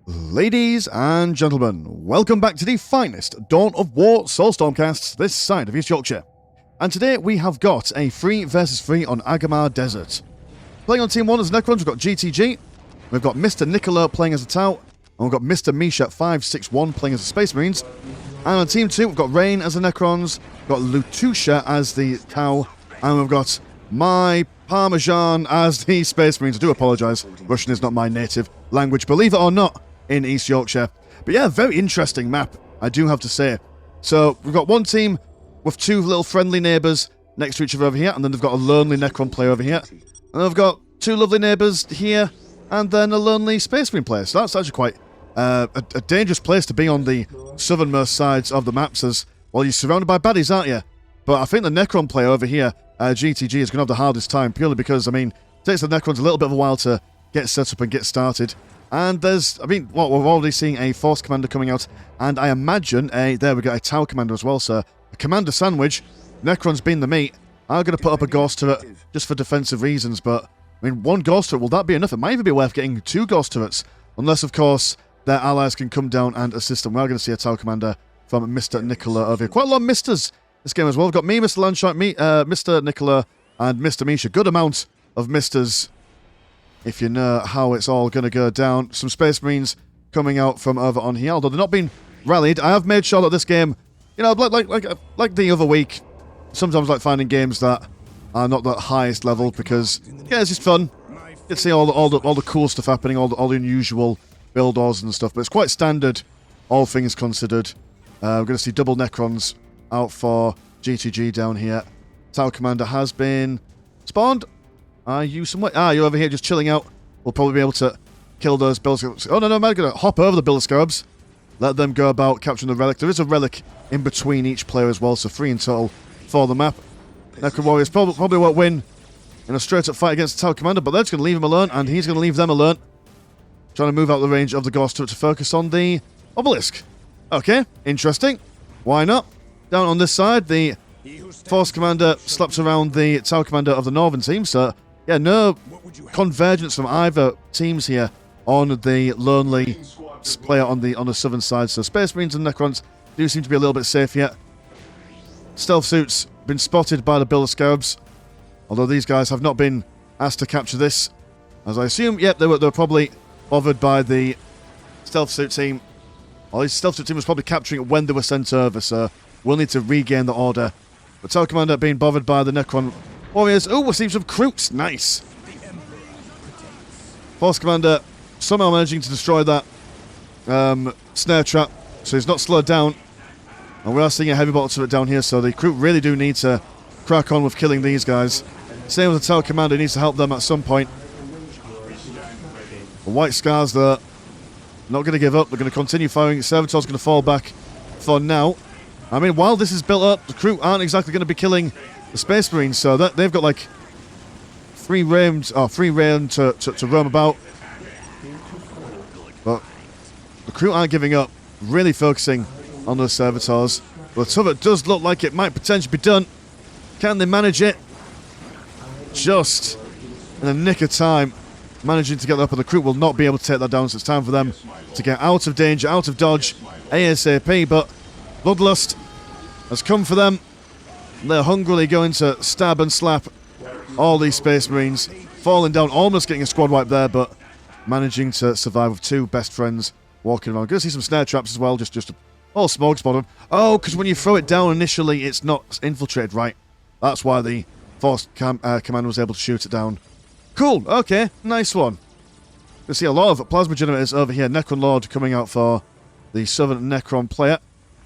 Ladies and gentlemen, welcome back to the finest Dawn of War Soulstorm casts this side of East Yorkshire. And today we have got a 3 versus 3 on Agamar Desert. Playing on Team 1 as Necrons, we've got GTG, we've got Mr. Nicola playing as a Tau, and we've got Mr. Misha 561 playing as the Space Marines. And on Team 2, we've got Rain as the Necrons, we've got Lutusha as the Tau, and we've got my Parmesan as the Space Marines. I do apologise, Russian is not my native language, believe it or not, in East Yorkshire. But yeah, very interesting map, I do have to say. So we've got one team with 2 little friendly neighbours next to each other over here, and then they've got a lonely Necron player over here. And they've got 2 lovely neighbours here, and then a lonely Space Marine player. So that's actually quite a dangerous place to be on the southernmost sides of the maps, as, well, you're surrounded by baddies, aren't you? But I think the Necron player over here, GTG, is going to have the hardest time, purely because, I mean, it takes the Necrons a little bit of a while to get set up and get started. And there's, I mean, well, we're already seeing a Force Commander coming out, and I imagine there we got a Tau Commander as well, so a Commander sandwich. Necrons being the meat. I'm going to put up a Ghost turret just for defensive reasons, but, I mean, 1 Ghost turret, will that be enough? It might even be worth getting 2 Ghost turrets, unless, of course, their allies can come down and assist them. We are going to see a Tau Commander from Mr. Nicola over here. Quite a lot of Misters this game as well. We've got me, Mr. Landshark, Mr. Nicola, and Mr. Misha. Good amount of Misters, if you know how it's all going to go down. Some Space Marines coming out from over on here, although they're not being rallied. I have made sure that this game, you know, like the other week, sometimes I like finding games that are not that highest level, because, yeah, it's just fun. You can see all the cool stuff happening, all the unusual build orders and stuff, but it's quite standard, all things considered. We're going to see double Necrons out for GTG down here. Tau Commander has been spawned. Are you somewhere? Ah, you're over here just chilling out. We'll probably be able to kill those Build Scarabs. Oh, no, I'm going to hop over the Build Scarabs. Let them go about capturing the relic. There is a relic in between each player as well, so 3 in total for the map. Necron Warriors probably won't win in a straight-up fight against the Tau Commander, but they're just going to leave him alone, and he's going to leave them alone. Trying to move out the range of the Ghost turret to focus on the Obelisk. Okay, interesting. Why not? Down on this side, the Force Commander slaps around the Tau Commander of the Northern team, so yeah, no convergence from either teams here on the lonely player on the southern side. So Space Marines and Necrons do seem to be a little bit safe yet. Stealth suits been spotted by the Builder Scarabs, although these guys have not been asked to capture this. As I assume, yep, they were probably bothered by the Stealth suit team. Well, the Stealth suit team was probably capturing it when they were sent over, so we'll need to regain the order. But Tau Commander being bothered by the Necron Warriors. Oh, we're seeing some Kroots. Nice. Force Commander somehow managing to destroy that snare trap, so he's not slowed down. And we are seeing a heavy bottle turret down here, so the Kroot really do need to crack on with killing these guys. Same with the Tau Commander, needs to help them at some point. The White Scars, though, not going to give up. They're going to continue firing. Servitor's going to fall back for now. I mean, while this is built up, the Kroot aren't exactly going to be killing the Space Marines, so that they've got like free reign to roam about. But the Kroot aren't giving up, really focusing on those servitors. But the turret does look like it might potentially be done. Can they manage it? Just in the nick of time, managing to get that up, and the Kroot will not be able to take that down, so it's time for them to get out of danger, out of dodge, ASAP. But Bloodlust has come for them. They're hungrily going to stab and slap all these Space Marines. Falling down, almost getting a squad wipe there, but managing to survive with 2 best friends walking around. Going to see some snare traps as well, just all smoke spot them. Oh, because when you throw it down initially, it's not infiltrated, right? That's why the Force Commander was able to shoot it down. Cool, okay, nice one. You see a lot of plasma generators over here. Necron Lord coming out for the Southern Necron player.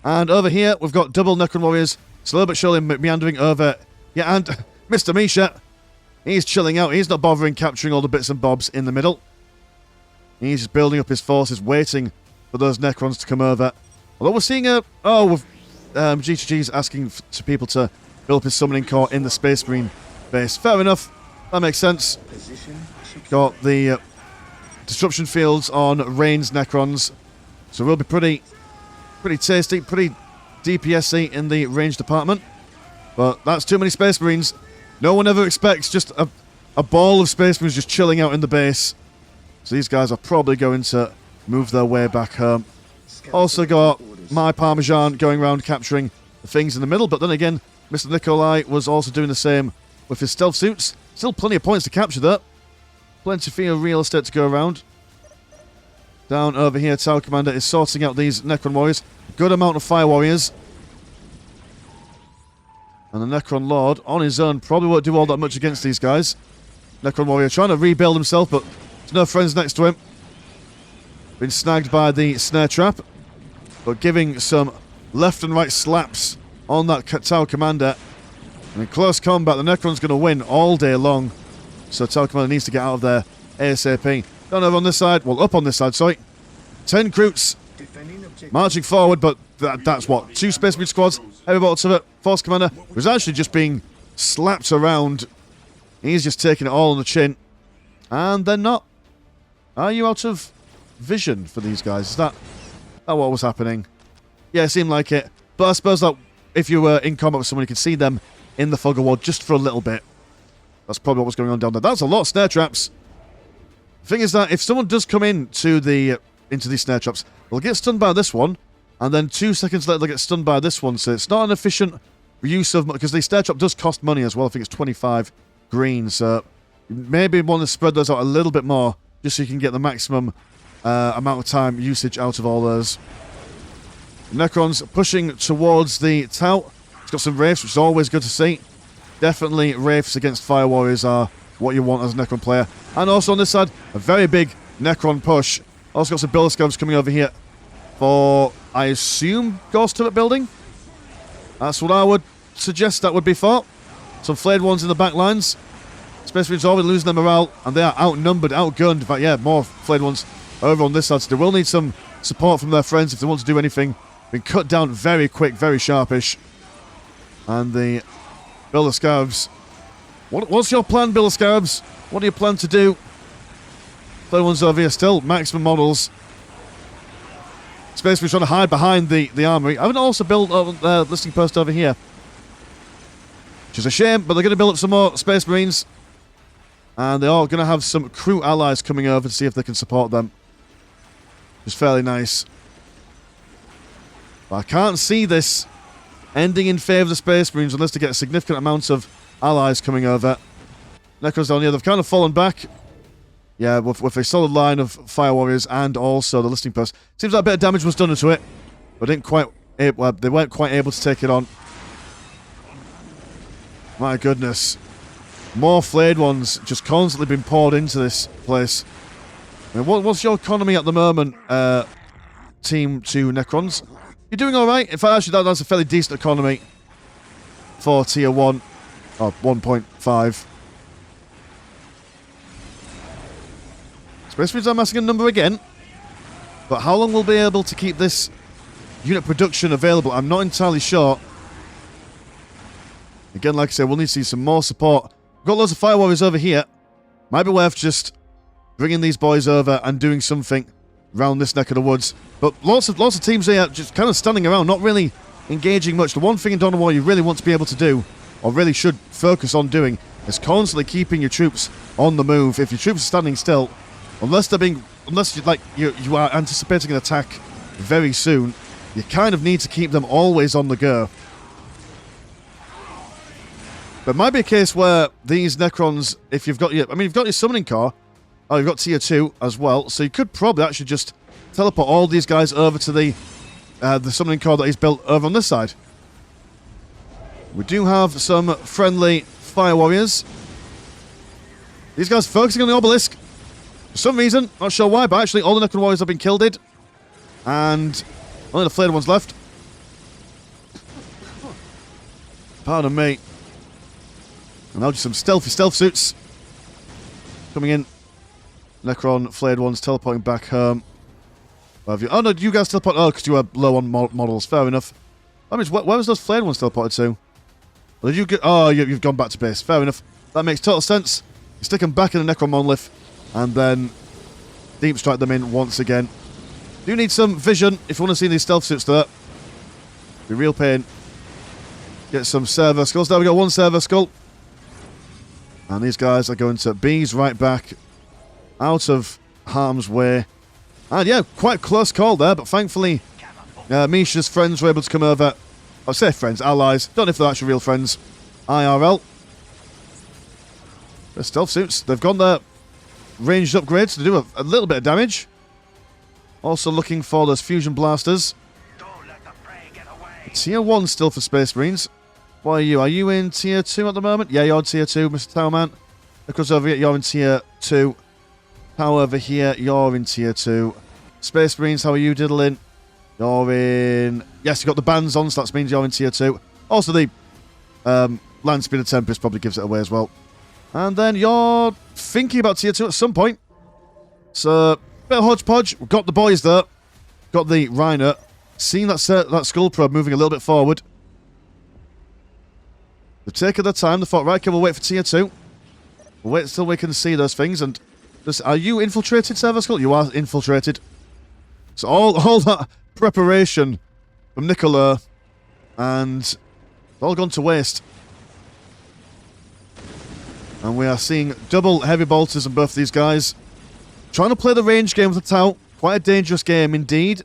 And over here, we've got double Necron Warriors, slowly but surely meandering over. Yeah, and Mr. Misha, he's chilling out. He's not bothering capturing all the bits and bobs in the middle. He's just building up his forces, waiting for those Necrons to come over. Although we're seeing GTG's asking to people to build up his summoning core in the Space Marine base. Fair enough. That makes sense. Got the disruption fields on Rain's Necrons, so we'll be pretty tasty, pretty DPS-y in the range department. But that's too many Space Marines. No one ever expects just a ball of Space Marines just chilling out in the base. So these guys are probably going to move their way back home. Also got my Parmesan going around capturing the things in the middle, but then again, Mr. Nikolai was also doing the same with his stealth suits. Still plenty of points to capture there. Plenty of real estate to go around. Down over here, Tower Commander is sorting out these Necron warriors. Good amount of Fire warriors. And the Necron Lord, on his own, probably won't do all that much against these guys. Necron warrior trying to rebuild himself, but there's no friends next to him. Been snagged by the snare trap, but giving some left and right slaps on that Tower Commander. And in close combat, the Necron's going to win all day long. So Tower Commander needs to get out of there ASAP. Down over on this side, well, up on this side, sorry. 10 Kroots marching forward, but that's what? 2 Space Marine squads, heavy battle turret, Force Commander, who's actually just being slapped around. He's just taking it all on the chin. And they're not. Are you out of vision for these guys? Is that what was happening? Yeah, it seemed like it. But I suppose that if you were in combat with someone, you could see them in the fog of war just for a little bit. That's probably what was going on down there. That's a lot of snare traps. The thing is that if someone does come into these snare traps, they'll get stunned by this one, and then 2 seconds later they'll get stunned by this one. So it's not an efficient use of... because the snare trap does cost money as well. I think it's 25 green. So you maybe want to spread those out a little bit more, just so you can get the maximum amount of time usage out of all those. Necrons pushing towards the tout. It's got some Wraiths, which is always good to see. Definitely Wraiths against Fire Warriors are what you want as a Necron player. And also on this side, a very big Necron push. Also got some Builder Scavs coming over here for, I assume, Ghost Turret building. That's what I would suggest that would be for. Some flayed ones in the back lines. Space Marines already losing their morale, and they are outnumbered, outgunned. In fact, yeah, more flayed ones over on this side. So they will need some support from their friends if they want to do anything. Been cut down very quick, very sharpish. And the Builder Scavs. What's your plan, Builder Scavs? What do you plan to do? Flayed ones over here still, maximum models. Space Marines trying to hide behind the armory. I haven't also built a listing post over here. Which is a shame, but they're going to build up some more Space Marines. And they are going to have some crew allies coming over to see if they can support them. Which is fairly nice. But I can't see this ending in favour of the Space Marines unless they get a significant amount of allies coming over. Necrons down here, they've kind of fallen back. Yeah, with a solid line of Fire Warriors and also the listing post. Seems like a bit of damage was done to it, but they weren't quite able to take it on. My goodness. More flayed ones just constantly being poured into this place. I mean, what's your economy at the moment, Team 2 Necrons? You're doing alright. In fact, actually, that's a fairly decent economy for Tier 1, or 1.5. Space Marines are amassing a number again. But how long we'll be able to keep this unit production available, I'm not entirely sure. Again, like I said, we'll need to see some more support. We've got loads of Fire Warriors over here. Might be worth just bringing these boys over and doing something around this neck of the woods. But lots of teams here just kind of standing around, not really engaging much. The one thing in Dawn of War you really want to be able to do, or really should focus on doing, is constantly keeping your troops on the move. If your troops are standing still, unless you are anticipating an attack very soon, you kind of need to keep them always on the go. But it might be a case where these Necrons, if you've got your Summoning Core, oh, you've got Tier 2 as well, so you could probably actually just teleport all these guys over to the Summoning Core that he's built over on this side. We do have some friendly Fire Warriors. These guys focusing on the obelisk. For some reason, not sure why, but actually all the Necron Warriors have been killed. And only the flayed ones left. Pardon me. And now just some stealthy stealth suits coming in. Necron flayed ones teleporting back home. Oh no, you guys teleport. Oh, because you were low on models. Fair enough. I mean, where was those flayed ones teleported to? Well, did you get? Oh, you've gone back to base. Fair enough. That makes total sense. You stick them back in the Necron monolith, and then deep strike them in once again. Do need some vision if you want to see these stealth suits there. Be real pain. Get some server skulls. There we go. One server skull. And these guys are going to bees right back out of harm's way. And yeah, quite close call there, but thankfully Misha's friends were able to come over. I say friends, allies. Don't know if they're actually real friends. IRL. The stealth suits. They've got their ranged upgrades to do a little bit of damage. Also looking for those fusion blasters. Tier 1 still for Space Marines. What are you? Are you in Tier 2 at the moment? Yeah, you're in Tier 2, Mr. Towerman. Because over here, you're in Tier 2. How over here, you're in Tier 2. Space Marines, how are you diddling? You're in... Yes, you've got the bands on, so that means you're in Tier 2. Also, the Land Speeder Tempest probably gives it away as well. And then you're thinking about Tier 2 at some point. So, bit of hodgepodge. We've got the boys there. Got the Rhino. Seeing that Skull Probe moving a little bit forward. They've taken their time. They thought, right, okay, we'll wait for Tier 2. We'll wait until we can see those things. And just, are you infiltrated, Server Skull? You are infiltrated. So all that preparation from Nicola, and it's all gone to waste. And we are seeing double heavy bolters on both these guys. Trying to play the range game with the Tau. Quite a dangerous game indeed.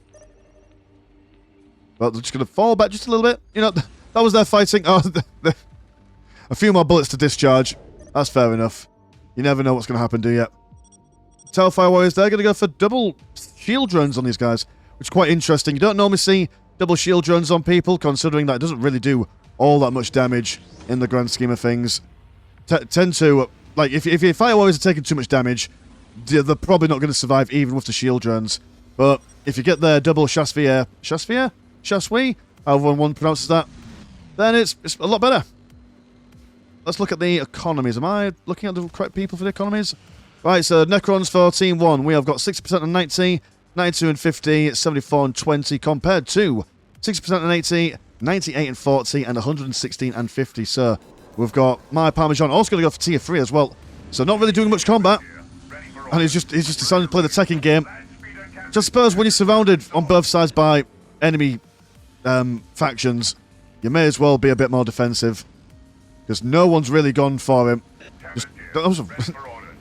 But they're just going to fall back just a little bit. You know, that was their fighting. Oh, a few more bullets to discharge. That's fair enough. You never know what's going to happen, do you? Tau Fire Warriors, they're going to go for double shield drones on these guys, which is quite interesting. You don't normally see double shield drones on people, considering that it doesn't really do all that much damage in the grand scheme of things. Tend to, like, if your Fire Warriors are taking too much damage, they're probably not going to survive even with the shield drones. But if you get their double Chasvier, however one pronounces that, then it's a lot better. Let's look at the economies. Am I looking at the correct people for the economies? Right, so Necrons for Team 1. We have got 60% and 90, 92 and 50, 74 and 20, compared to 60% and 80, 98 and 40, and 116 and 50. So we've got my Parmesan also going to go for Tier 3 as well. So not really doing much combat. And he's just decided to play the teching game. So I suppose when you're surrounded on both sides by enemy factions, you may as well be a bit more defensive. Because no one's really gone for him.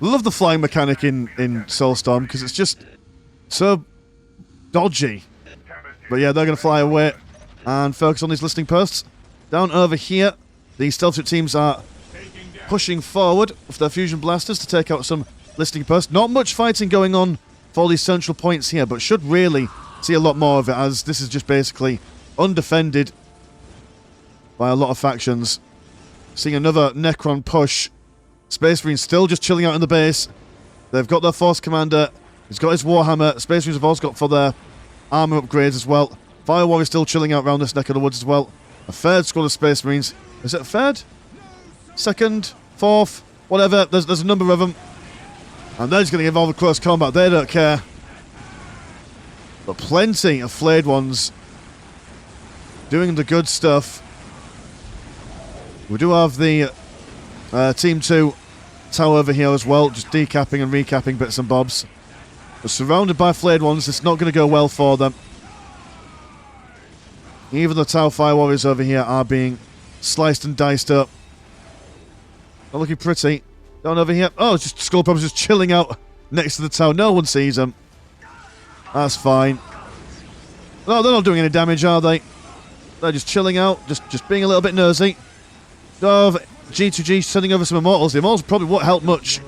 Love the flying mechanic in Soulstorm, because it's just so dodgy. But yeah, they're going to fly away and focus on these listening posts. Down over here, the stealth suit teams are pushing forward with their fusion blasters to take out some listening posts. Not much fighting going on for these central points here, but should really see a lot more of it, as this is just basically undefended by a lot of factions. Seeing another Necron push. Space Marines still just chilling out in the base. They've got their Force Commander. He's got his Warhammer. Space Marines have also got for their armor upgrades as well. Fire Warrior still chilling out around this neck of the woods as well. A third squad of Space Marines. Is it a third? Second? Fourth? Whatever. There's a number of them. And they're just going to get involved in close combat. They don't care. But plenty of flayed ones doing the good stuff. We do have the Team 2 Tau over here as well, just decapping and recapping bits and bobs. But surrounded by flayed ones, it's not going to go well for them. Even the Tau Fire Warriors over here are being sliced and diced up. Not looking pretty. Down over here. Oh, just Skull Probes just chilling out next to the Tau. No one sees them. That's fine. No, they're not doing any damage, are they? They're just chilling out, just being a little bit nosy. Of G2G sending over some Immortals. The Immortals probably won't help much.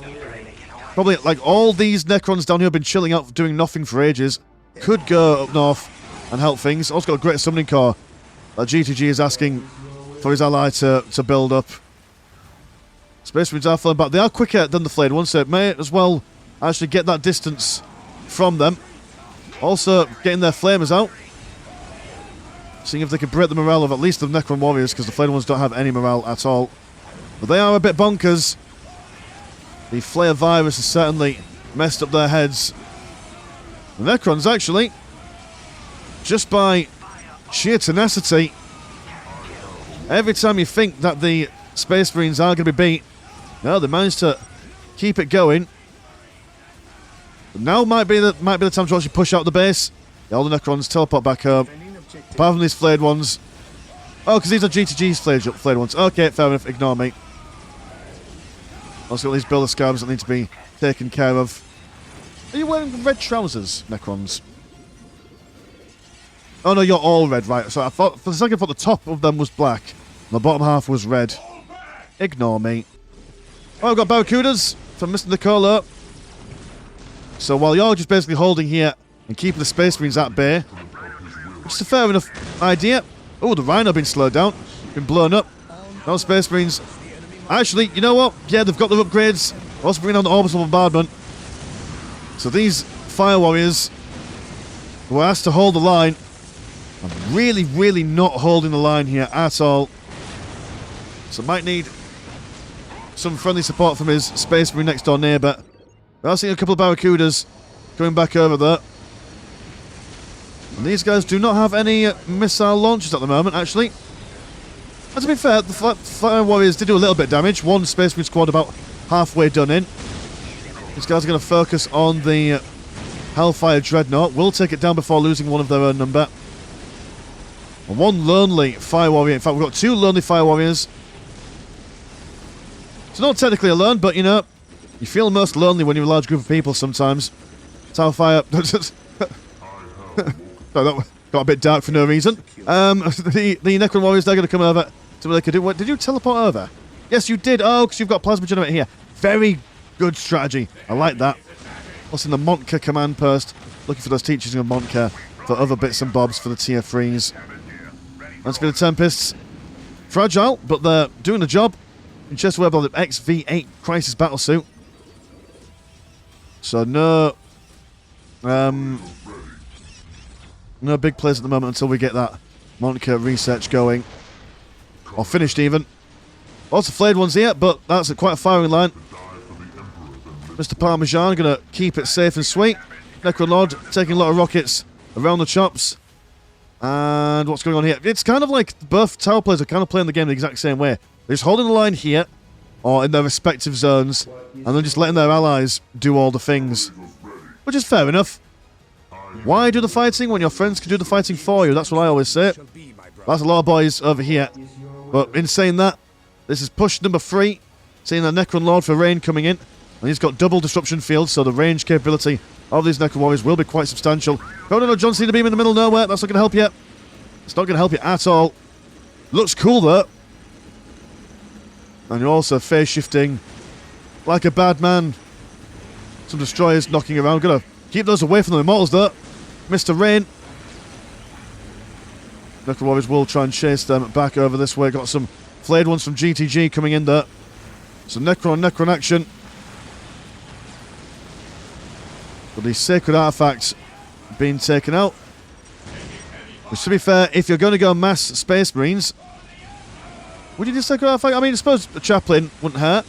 Probably, like, all these Necrons down here have been chilling out, doing nothing for ages. Could go up north and help things. Also got a great summoning core that G2G is asking for his ally to build up. Space Marines are falling back. They are quicker than the flayed ones, so it may as well actually get that distance from them. Also, getting their flamers out. Seeing if they can break the morale of at least the Necron Warriors, because the flayed ones don't have any morale at all. But they are a bit bonkers. The Flare virus has certainly messed up their heads. The Necrons, actually, just by sheer tenacity, every time you think that the Space Marines are going to be beat, no, they managed to keep it going. But now might be the time to actually push out the base. All the Necrons teleport back home. Apart from these flayed ones. Oh, because these are G2G's flayed ones. Okay, fair enough. Ignore me. Also got these builder scabs that need to be taken care of. Are you wearing red trousers, Necrons? Oh no, you're all red, right. So I thought, for a second I thought the top of them was black, and the bottom half was red. Ignore me. Oh, I've got Barracudas from Mr. Nicola. So while you're just basically holding here and keeping the Space Marines at bay, which is a fair enough idea. Oh, the Rhino been slowed down, been blown up. No Space Marines. Actually, you know what? Yeah, they've got their upgrades. Also bringing on the orbital bombardment. So these Fire Warriors were asked to hold the line. I'm really, really not holding the line here at all. So might need some friendly support from his Space Marine next door neighbour. We're seeing a couple of Barracudas coming back over there. And these guys do not have any missile launchers at the moment, actually. And to be fair, the Fire Warriors did do a little bit of damage. One Space Marine squad about halfway done in. These guys are going to focus on the Hellfire Dreadnought. Will take it down before losing one of their own number. And one lonely Fire Warrior. In fact, we've got two lonely Fire Warriors. It's not technically alone, but you know, you feel most lonely when you're a large group of people sometimes. Tower Fire. No, that got a bit dark for no reason. The Necron Warriors, they're going to come over to what they could do. What, did you teleport over? Yes, you did. Oh, because you've got Plasma Generator here. Very good strategy. I like that. Plus in the Montka command post, looking for those teachers of Montka for other bits and bobs for the tier 3s. That's been the Tempests. Fragile, but they're doing the job. In chest web on the XV8 Crisis Battlesuit. So no big plays at the moment until we get that Montka research going. Or finished even. Lots of flayed ones here, but that's quite a firing line. Mr. Parmesan going to keep it safe and sweet. Necrolord taking a lot of rockets around the chops. And what's going on here? It's kind of like both tower players are kind of playing the game the exact same way. They're just holding the line here, or in their respective zones, and then just letting their allies do all the things. Which is fair enough. Why do the fighting when your friends can do the fighting for you? That's what I always say. That's a lot of boys over here. But in saying that, this is push number 3. Seeing the Necron Lord for rain coming in. And he's got double disruption field, so the range capability of these Necron Warriors will be quite substantial. Oh no, John Cena beam in the middle of nowhere. That's not going to help you. It's not going to help you at all. Looks cool though. And you're also phase shifting like a bad man. Some destroyers knocking around. Gonna keep those away from the Immortals though. Mr. Rain. Necron Warriors will try and chase them back over this way. Got some flayed ones from GTG coming in there. So Necron action. But the sacred artifacts being taken out. Which, to be fair, if you're going to go mass Space Marines, would you do sacred artifact? I mean, I suppose a chaplain wouldn't hurt.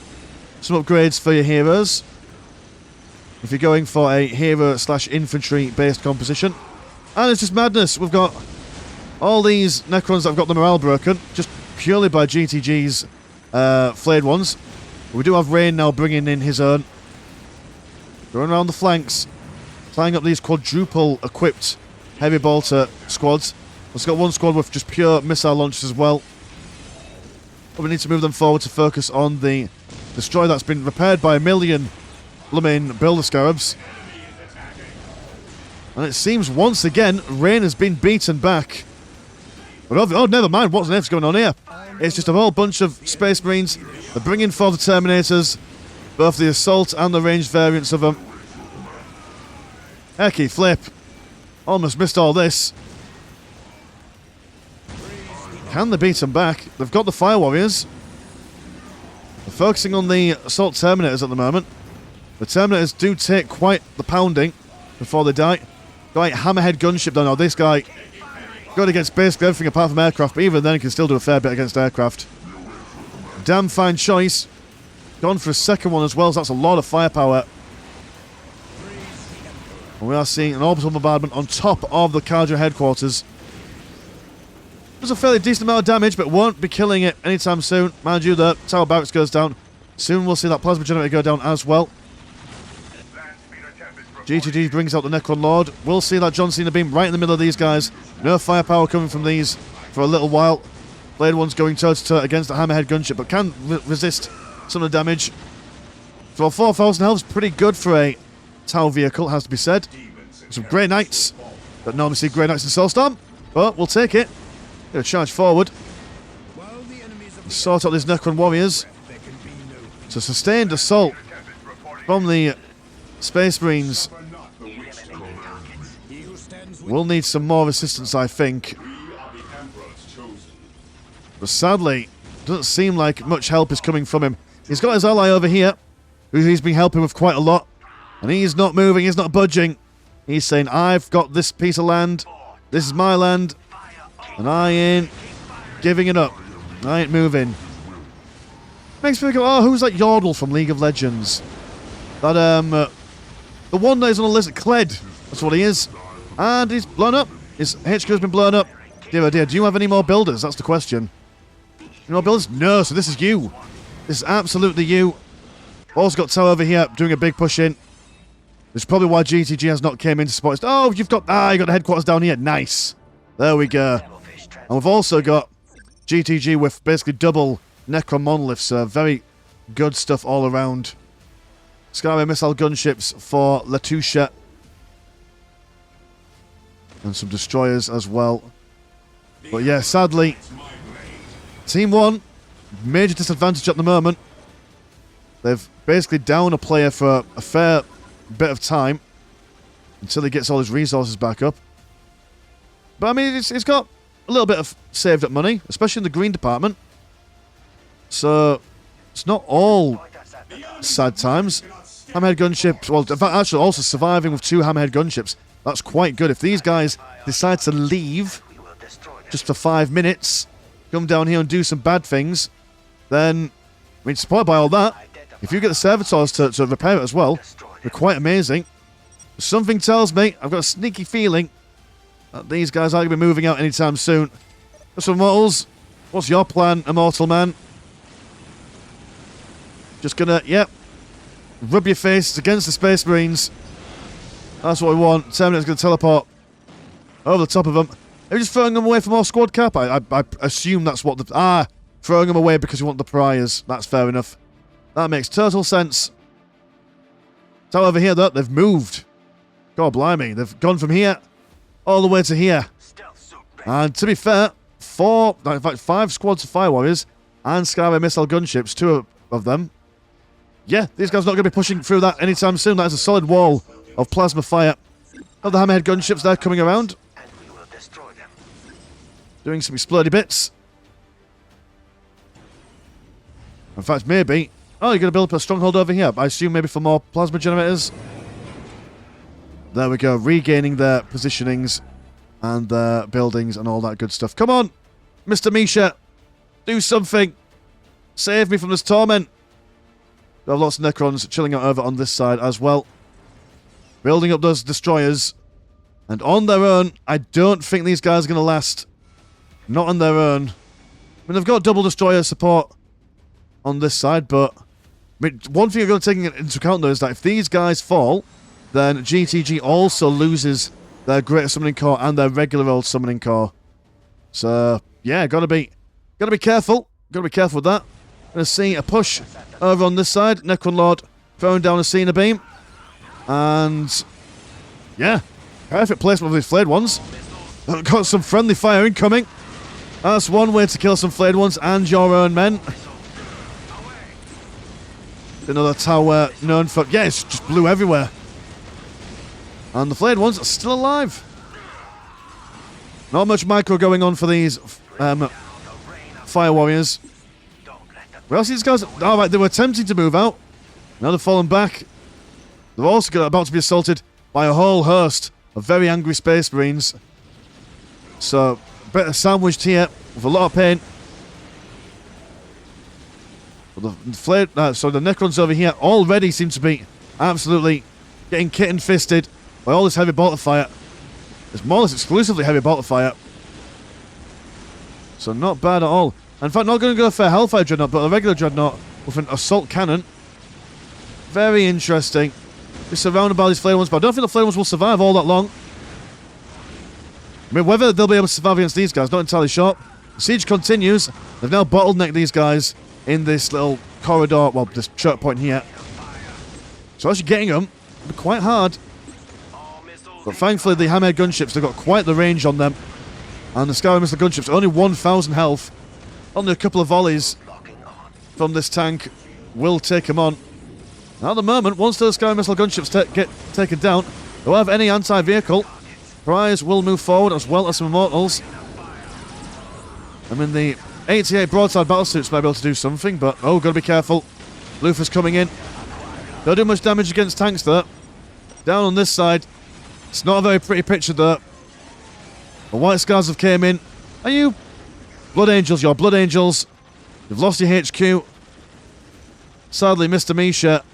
Some upgrades for your heroes. If you're going for a hero/infantry based composition. And it's just madness. We've got all these Necrons that have got the morale broken, just purely by GTG's flayed ones. We do have Rain now bringing in his own. Going around the flanks, flying up these quadruple equipped heavy bolter squads. We've got one squad with just pure missile launchers as well. But we need to move them forward to focus on the destroyer that's been repaired by a million blooming Builder Scarabs. And it seems once again Rain has been beaten back. But oh, never mind, what's next going on here? It's just a whole bunch of Space Marines. They're bringing for the Terminators, both the assault and the ranged variants of them. Hecky flip. Almost missed all this. Can they beat them back? They've got the Fire Warriors. They're focusing on the assault Terminators at the moment. The Terminators do take quite the pounding before they die. Right, Hammerhead gunship though. Now this guy going against basically everything apart from aircraft, but even then he can still do a fair bit against aircraft. Damn fine choice. Gone for a second one as well, so that's a lot of firepower. And we are seeing an orbital bombardment on top of the Carja headquarters. There's a fairly decent amount of damage, but won't be killing it anytime soon. Mind you, the tower barracks goes down. Soon we'll see that plasma generator go down as well. GTG brings out the Necron Lord. We'll see that John Cena beam right in the middle of these guys. No firepower coming from these for a little while. Blade one's going toe-to-toe against the Hammerhead gunship, but can resist some of the damage. So 4,000 health is pretty good for a Tau vehicle, has to be said. Some Grey Knights. Don't normally see Grey Knights in Soulstorm, but we'll take it. Gonna charge forward. Sort out these Necron warriors. It's a sustained assault from the Space Marines. We'll need some more assistance, I think. But sadly, doesn't seem like much help is coming from him. He's got his ally over here, who he's been helping with quite a lot. And he's not moving, he's not budging. He's saying, I've got this piece of land. This is my land. And I ain't giving it up. I ain't moving. Makes me think, oh, who's that Yordle from League of Legends? That, the one that is on the list, Kled. That's what he is. And he's blown up. His HQ has been blown up. Dear oh dear, do you have any more builders? That's the question. Any more builders? No, so this is you. This is absolutely you. Also got Tau over here doing a big push in. Which is probably why GTG has not came in to support us. Oh, you got the headquarters down here. Nice. There we go. And we've also got GTG with basically double Necron monoliths. So very good stuff all around. Skyway missile gunships for Latusha. And some destroyers as well. But yeah, sadly, Team 1, major disadvantage at the moment. They've basically down a player for a fair bit of time until he gets all his resources back up. But I mean, it's got a little bit of saved up money, especially in the green department. So it's not all sad times. Hammerhead gunships, well, actually also surviving with 2 hammerhead gunships. That's quite good. If these guys decide to leave just for 5 minutes, come down here and do some bad things, then, I mean, supported by all that, if you get the servitors to repair it as well, they're quite amazing. Something tells me, I've got a sneaky feeling, that these guys aren't going to be moving out anytime soon. So, Immortals, what's your plan, Immortal Man? Just gonna, yep, rub your face against the Space Marines. That's what we want. Terminator's going to teleport over the top of them. Are you just throwing them away for more squad cap? I assume that's what the... throwing them away because you want the priors. That's fair enough. That makes total sense. So over here, though, they've moved. God blimey. They've gone from here all the way to here. And to be fair, 5 squads of Fire Warriors and Skyway missile gunships, 2 of them. Yeah, these guys are not going to be pushing through that anytime soon. That is a solid wall of plasma fire. Of the hammerhead gunships there coming around. Doing some explodey bits. In fact, maybe... Oh, you're going to build up a stronghold over here. I assume maybe for more plasma generators. There we go. Regaining their positionings and their buildings and all that good stuff. Come on, Mr. Misha. Do something. Save me from this torment. We have lots of Necrons chilling out over on this side as well. Building up those destroyers. And on their own, I don't think these guys are going to last. Not on their own. I mean, they've got double destroyer support on this side, but... I mean, one thing you've got to take into account, though, is that if these guys fall, then GTG also loses their Greater Summoning Core and their regular old Summoning Core. So, yeah, gotta be careful. Gotta be careful with that. Gonna see a push over on this side. Necron Lord throwing down a Cena Beam. And, yeah, perfect placement of these flayed ones. Got some friendly fire incoming. That's one way to kill some flayed ones and your own men. Another tower known for... Yeah, it's just blue everywhere. And the flayed ones are still alive. Not much micro going on for these Fire Warriors. Where else are these guys? Alright, they were attempting to move out. Now they've fallen back. They're also about to be assaulted by a whole host of very angry Space Marines. So, a bit sandwiched here with a lot of pain. But the Necrons over here already seem to be absolutely getting kit-and-fisted by all this heavy bolter fire. It's more or less exclusively heavy bolter fire. So not bad at all. In fact, not going to go for a Hellfire Dreadnought, but a regular Dreadnought with an assault cannon. Very interesting. They're surrounded by these flame ones, but I don't think the flame ones will survive all that long. I mean, whether they'll be able to survive against these guys, not entirely sure. The siege continues. They've now bottlenecked these guys in this little corridor, well, this choke point here. So as you're getting them, It'll be quite hard. But thankfully, the hammerhead gunships, they've got quite the range on them. And the Sky Missile gunships, only 1,000 health. Only a couple of volleys from this tank will take him on. Now, at the moment, once those Sky Missile gunships get taken down, they won't have any anti-vehicle. Prize will move forward as well as some immortals. I mean, the 88 broadside battlesuits might be able to do something, but oh, gotta be careful. Luthor's coming in. Don't do much damage against tanks, though. Down on this side, it's not a very pretty picture, though. The White Scars have came in. Are you Blood Angels? You're Blood Angels. You've lost your HQ. Sadly, Mr. Misha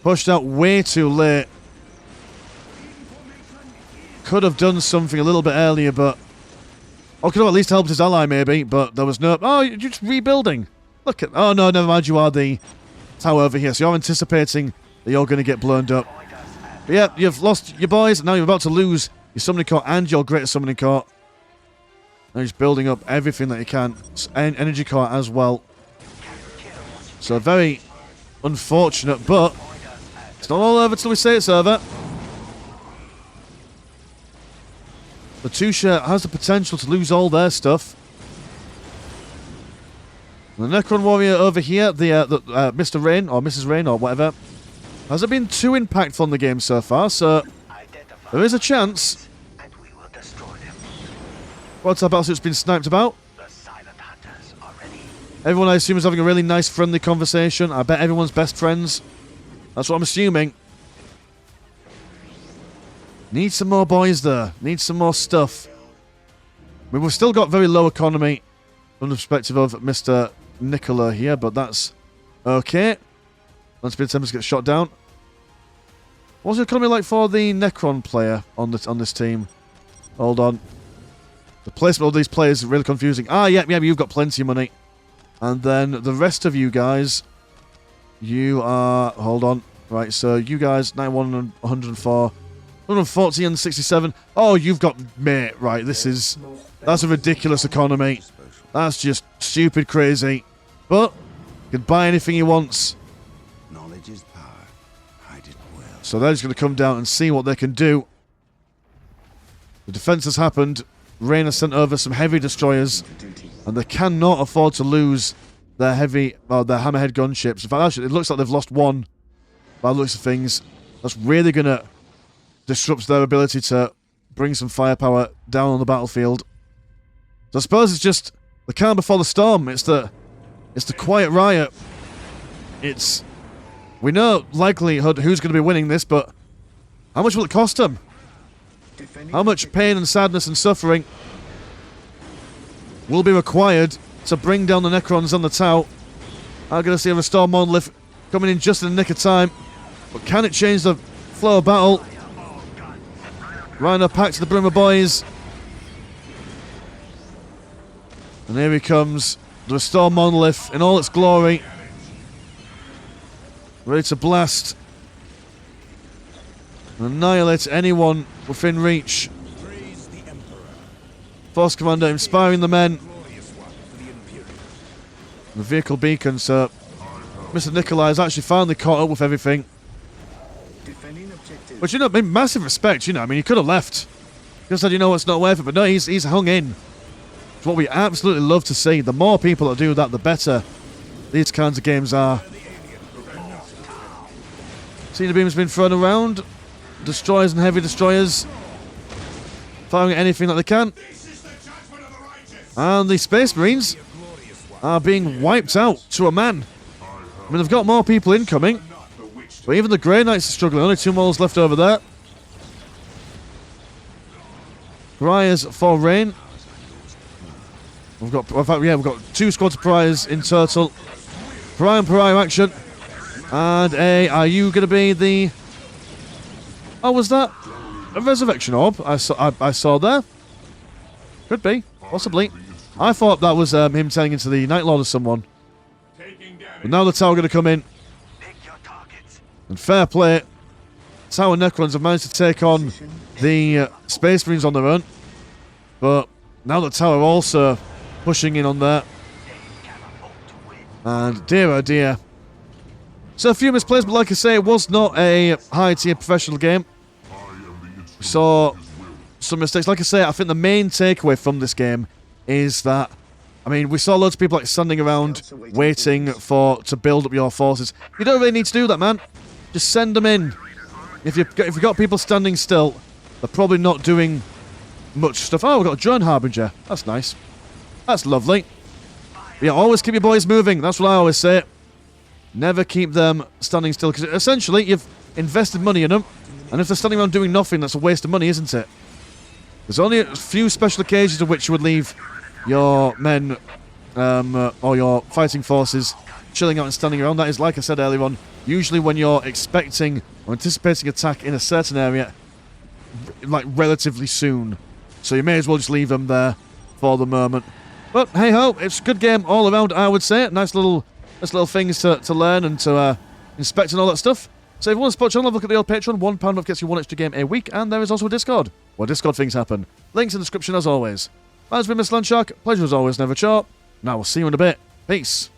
pushed out way too late. Could have done something a little bit earlier, but... or could have at least helped his ally, maybe, but there was no... oh, you're just rebuilding. Look at... oh, no, never mind, you are the tower over here, so you're anticipating that you're going to get blown up. But yeah, you've lost your boys, and now you're about to lose your Summoning Court and your Greater Summoning Court. Now he's building up everything that he can. And Energy Core as well. So very unfortunate, but it's not all over till we say it's over. The Tusha has the potential to lose all their stuff. The Necron Warrior over here, the Mr. Rain, or Mrs. Rain, or whatever, hasn't been too impactful on the game so far, so there is a chance. Broadside battlesuit's been sniped about. Everyone, I assume, is having a really nice, friendly conversation. I bet everyone's best friends. That's what I'm assuming. Need some more boys there. Need some more stuff. I mean, we've still got very low economy from the perspective of Mr. Nicola here, but that's okay. Let's be attempting to get shot down. What's the economy like for the Necron player on this team? Hold on. The placement of these players is really confusing. Ah, yeah, you've got plenty of money. And then the rest of you guys, you are... hold on. Right, so you guys, 91 and 104, 140 and 67. Oh, you've got... mate, right, this is... that's a ridiculous economy. That's just stupid crazy. But, you can buy anything he wants. Knowledge is power. Hide it well. So they're just going to come down and see what they can do. The defense has happened. Rain has sent over some heavy destroyers, and they cannot afford to lose their heavy, their hammerhead gunships. In fact, actually, it looks like they've lost one by the looks of things. That's really going to disrupt their ability to bring some firepower down on the battlefield. So I suppose it's just the calm before the storm. It's the quiet riot. It's... we know likelihood who's going to be winning this, but how much will it cost them? How much pain and sadness and suffering will be required to bring down the Necrons on the Tau? I'm going to see a Restore Monolith coming in just in the nick of time. But can it change the flow of battle? Rhino packed to the brim of boys. And here he comes. The Restore Monolith in all its glory. Ready to blast. Annihilate anyone within reach. Force Commander inspiring the men. The vehicle beacon, so Mr. Nikolai has actually finally caught up with everything. But you know, massive respect, you know, I mean, he could have left. He could have said, you know, it's not worth it, but no, he's hung in. It's what we absolutely love to see. The more people that do that, the better these kinds of games are. Senior beam's been thrown around. Destroyers and heavy destroyers firing at anything that they can. And the Space Marines are being wiped out to a man. I mean, they've got more people incoming, but even the Grey Knights are struggling. Only 2 models left over there. Pariahs for Rain. We've got 2 squads of Pariahs in total. Pariah and Pariah action. And are you going to be the... oh, was that a Resurrection Orb I saw there? Could be, possibly. I thought that was him turning into the Night Lord or someone. But now the Tower going to come in. And fair play. Tower Necrons have managed to take on the Space Marines on their own. But now the Tower also pushing in on there. And dear oh dear. So a few misplays, but like I say, it was not a high-tier professional game. We saw some mistakes. Like I say, I think the main takeaway from this game is that, I mean, we saw loads of people like standing around waiting to build up your forces. You don't really need to do that, man. Just send them in. If you've got people standing still, they're probably not doing much stuff. Oh, we've got a drone harbinger. That's nice. That's lovely. But yeah, always keep your boys moving. That's what I always say. Never keep them standing still, because essentially you've invested money in them, and if they're standing around doing nothing, that's a waste of money, isn't it? There's only a few special occasions in which you would leave your men or your fighting forces chilling out and standing around. That is, like I said earlier on, usually when you're expecting or anticipating attack in a certain area, like relatively soon. So you may as well just leave them there for the moment. But hey ho, it's a good game all around, I would say. Nice little things to learn and to inspect and all that stuff. So if you want to support the channel, have a look at the old Patreon. £1 off gets you one extra game a week, and there is also a Discord, where Discord things happen. Links in the description as always. Mine's been Mr. Landshark. Pleasure as always, never short. Now we'll see you in a bit. Peace.